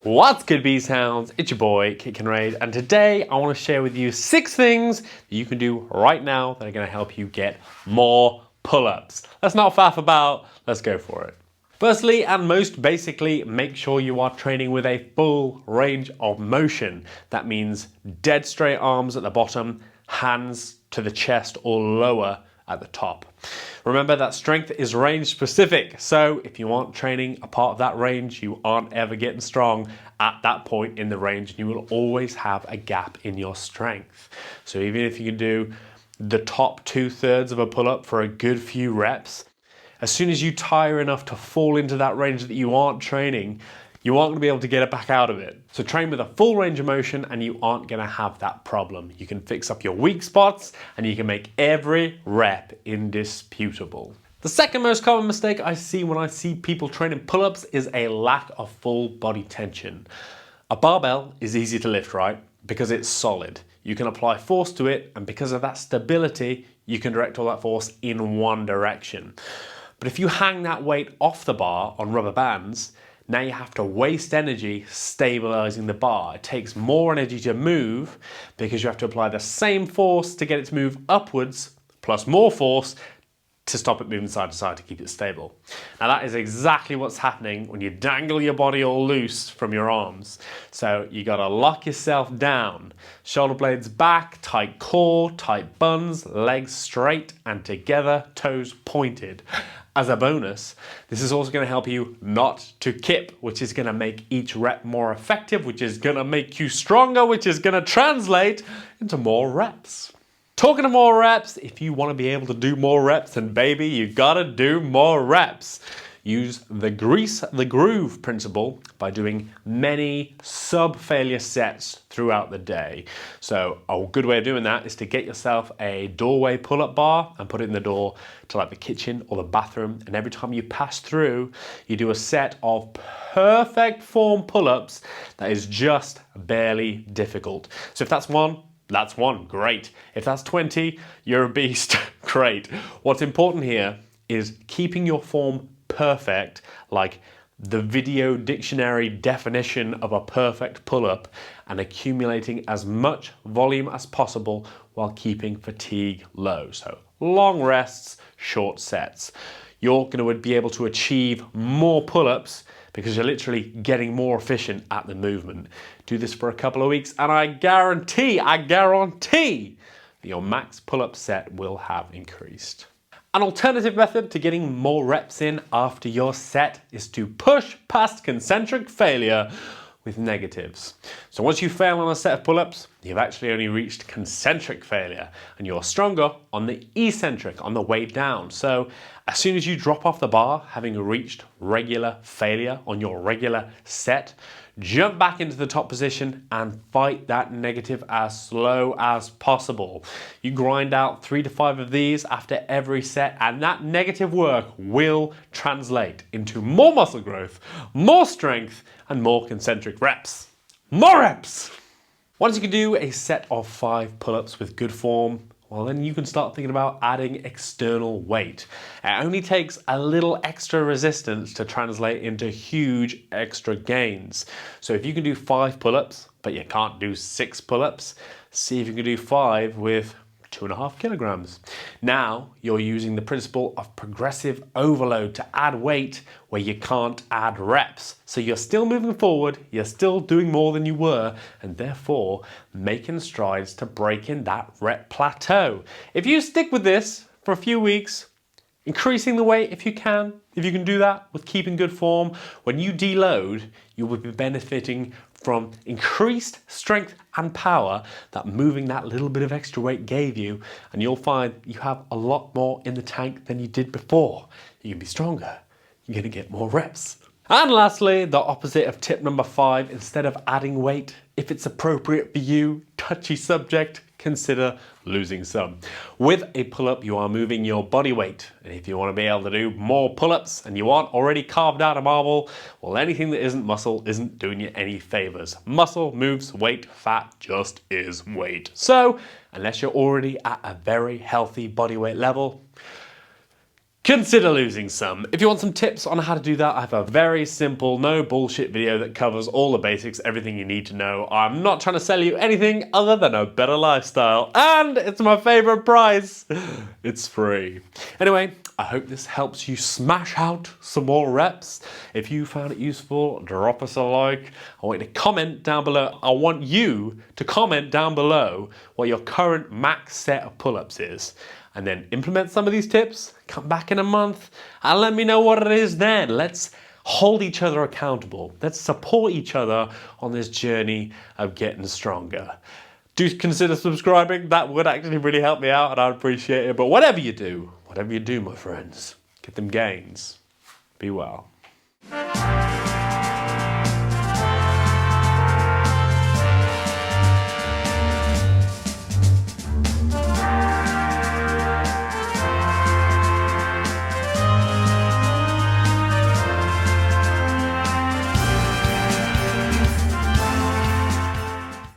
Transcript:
What's good, B-Sounds? It's your boy, Kick and Raid, and today I want to share with you 6 things that you can do right now that are going to help you get more pull-ups. Let's not faff about, let's go for it. Firstly, and most basically, make sure you are training with a full range of motion. That means dead straight arms at the bottom, hands to the chest or lower at the top. Remember that strength is range specific, so if you aren't training a part of that range, you aren't ever getting strong at that point in the range, and you will always have a gap in your strength. So even if you can do the top 2/3 of a pull-up for a good few reps, as soon as you tire enough to fall into that range that you aren't training, you aren't going to be able to get it back out of it. So train with a full range of motion and you aren't going to have that problem. You can fix up your weak spots and you can make every rep indisputable. The second most common mistake I see when I see people training pull-ups is a lack of full body tension. A barbell is easy to lift, right? Because it's solid. You can apply force to it, and because of that stability, you can direct all that force in one direction. But if you hang that weight off the bar on rubber bands, now you have to waste energy stabilizing the bar. It takes more energy to move because you have to apply the same force to get it to move upwards, plus more force to stop it moving side to side to keep it stable. Now that is exactly what's happening when you dangle your body all loose from your arms. So you gotta lock yourself down. Shoulder blades back, tight core, tight buns, legs straight and together, toes pointed. As a bonus, this is also going to help you not to kip, which is going to make each rep more effective, which is going to make you stronger, which is going to translate into more reps. Talking of more reps, if you want to be able to do more reps, then baby, you gotta do more reps. Use the grease the groove principle by doing many sub-failure sets throughout the day. So a good way of doing that is to get yourself a doorway pull-up bar and put it in the door to like the kitchen or the bathroom. And every time you pass through, you do a set of perfect form pull-ups that is just barely difficult. So if that's one, great. If that's 20, you're a beast, great. What's important here is keeping your form perfect, like the video dictionary definition of a perfect pull-up, and accumulating as much volume as possible while keeping fatigue low. So long rests, short sets. You're going to be able to achieve more pull-ups because you're literally getting more efficient at the movement. Do this for a couple of weeks and I guarantee that your max pull-up set will have increased. An alternative method to getting more reps in after your set is to push past concentric failure with negatives. So once you fail on a set of pull-ups, you've actually only reached concentric failure and you're stronger on the eccentric, on the way down. So as soon as you drop off the bar, having reached regular failure on your regular set, jump back into the top position and fight that negative as slow as possible. You grind out 3 to 5 of these after every set, and that negative work will translate into more muscle growth, more strength, and more concentric reps. More reps! Once you can do a set of 5 pull-ups with good form, well then you can start thinking about adding external weight. It only takes a little extra resistance to translate into huge extra gains. So if you can do 5 pull-ups, but you can't do 6 pull-ups, see if you can do 5 with 2.5 kilograms. Now you're using the principle of progressive overload to add weight where you can't add reps. So you're still moving forward, you're still doing more than you were, and therefore making strides to break in that rep plateau. If you stick with this for a few weeks, increasing the weight if you can do that with keeping good form, when you deload, you will be benefiting from increased strength and power that moving that little bit of extra weight gave you, and you'll find you have a lot more in the tank than you did before. You can be stronger, you're gonna get more reps. And lastly, the opposite of tip number 5, instead of adding weight, if it's appropriate for you, touchy subject, consider losing some. With a pull-up, you are moving your body weight. And if you want to be able to do more pull-ups and you aren't already carved out of marble, well, anything that isn't muscle isn't doing you any favors. Muscle moves weight, fat just is weight. So, unless you're already at a very healthy body weight level, consider losing some. If you want some tips on how to do that, I have a very simple, no bullshit video that covers all the basics, everything you need to know. I'm not trying to sell you anything other than a better lifestyle, and it's my favorite price. It's free. Anyway, I hope this helps you smash out some more reps. If you found it useful, drop us a like. I want you to comment down below. I want you to comment down below what your current max set of pull-ups is. And then implement some of these tips, come back in a month, and let me know what it is then. Let's hold each other accountable. Let's support each other on this journey of getting stronger. Do consider subscribing. That would actually really help me out, and I'd appreciate it. But whatever you do, my friends, get them gains. Be well.